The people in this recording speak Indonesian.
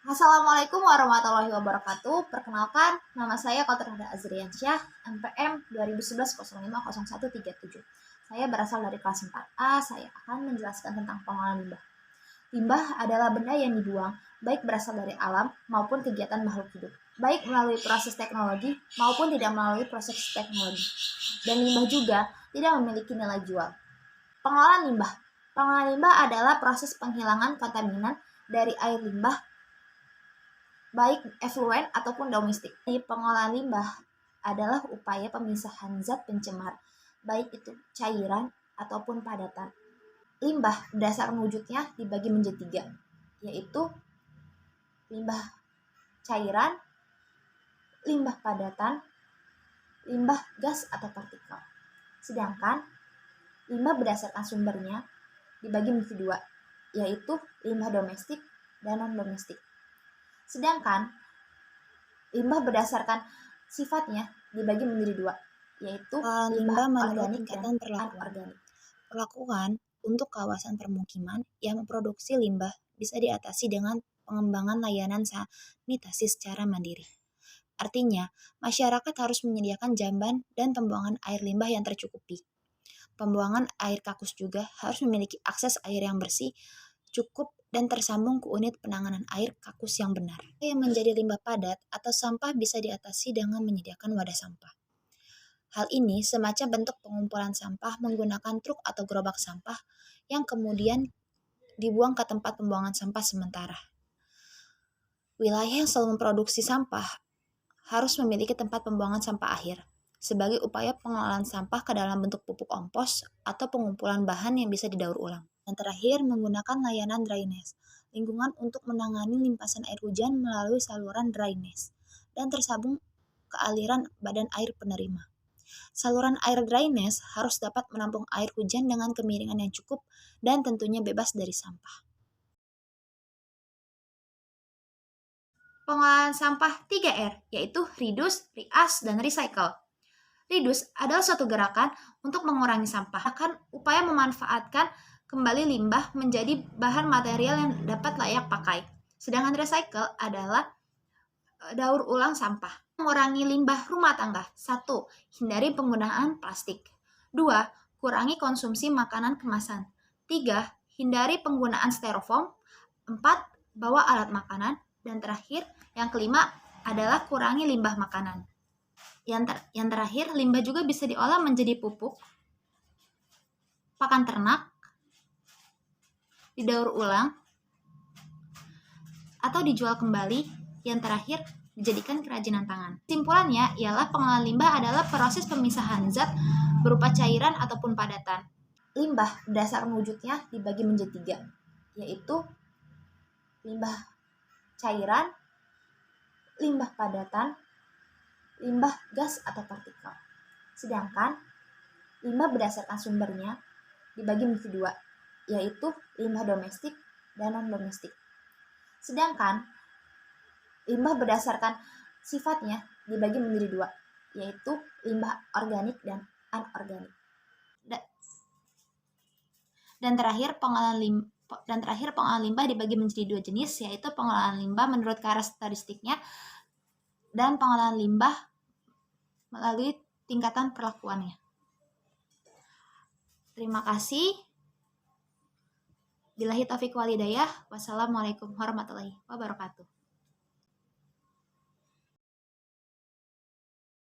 Assalamualaikum warahmatullahi wabarakatuh. Perkenalkan, nama saya Qatrada Azriansyah, NPM 2011-05-0137. Saya berasal dari kelas 4A. Saya akan menjelaskan tentang pengolahan limbah. Limbah adalah benda yang dibuang, baik berasal dari alam maupun kegiatan makhluk hidup, baik melalui proses teknologi maupun tidak melalui proses teknologi. Dan limbah juga tidak memiliki nilai jual. Pengolahan limbah. Pengolahan limbah adalah proses penghilangan kontaminan dari air limbah baik efluen ataupun domestik. Pengolahan limbah adalah upaya pemisahan zat pencemar, baik itu cairan ataupun padatan. Limbah berdasarkan wujudnya dibagi menjadi 3, yaitu limbah cairan, limbah padatan, limbah gas atau partikel. Sedangkan limbah berdasarkan sumbernya dibagi menjadi 2, yaitu limbah domestik dan non-domestik. Sedangkan limbah berdasarkan sifatnya dibagi menjadi 2, yaitu limbah menurut organik tingkatan dan anorganik. Perlakuan untuk kawasan permukiman yang memproduksi limbah bisa diatasi dengan pengembangan layanan sanitasi secara mandiri. Artinya, masyarakat harus menyediakan jamban dan pembuangan air limbah yang tercukupi. Pembuangan air kakus juga harus memiliki akses air yang bersih, cukup, dan tersambung ke unit penanganan air kakus yang benar. Yang menjadi limbah padat atau sampah bisa diatasi dengan menyediakan wadah sampah. Hal ini semacam bentuk pengumpulan sampah menggunakan truk atau gerobak sampah yang kemudian dibuang ke tempat pembuangan sampah sementara. Wilayah yang selalu memproduksi sampah harus memiliki tempat pembuangan sampah akhir sebagai upaya pengolahan sampah ke dalam bentuk pupuk kompos atau pengumpulan bahan yang bisa didaur ulang. Yang terakhir, menggunakan layanan drainase lingkungan untuk menangani limpasan air hujan melalui saluran drainase dan tersambung ke aliran badan air penerima. Saluran air drainase harus dapat menampung air hujan dengan kemiringan yang cukup dan tentunya bebas dari sampah. Pengolahan sampah 3R, yaitu reduce, reuse, dan recycle. Reduce adalah suatu gerakan untuk mengurangi sampah, akan upaya memanfaatkan kembali limbah menjadi bahan material yang dapat layak pakai. Sedangkan recycle adalah daur ulang sampah. Mengurangi limbah rumah tangga. 1. Hindari penggunaan plastik. 2. Kurangi konsumsi makanan kemasan. 3. Hindari penggunaan styrofoam. 4. Bawa alat makanan. Dan terakhir, yang kelima adalah kurangi limbah makanan. Yang terakhir, limbah juga bisa diolah menjadi pupuk, pakan ternak, didaur ulang, atau dijual kembali. Yang terakhir, dijadikan kerajinan tangan. Kesimpulannya ialah pengolahan limbah adalah proses pemisahan zat berupa cairan ataupun padatan. Limbah berdasarkan wujudnya dibagi menjadi 3, yaitu limbah cairan, limbah padatan, limbah gas atau partikel. Sedangkan limbah berdasarkan sumbernya dibagi menjadi 2, yaitu limbah domestik dan non-domestik. Sedangkan limbah berdasarkan sifatnya dibagi menjadi 2, yaitu limbah organik dan anorganik. Dan terakhir pengolahan limbah dibagi menjadi 2 jenis, yaitu pengolahan limbah menurut karakteristiknya dan pengolahan limbah melalui tingkatan perlakuannya. Terima kasih. Billahi taufiq wal hidayah. Wassalamualaikum warahmatullahi wabarakatuh.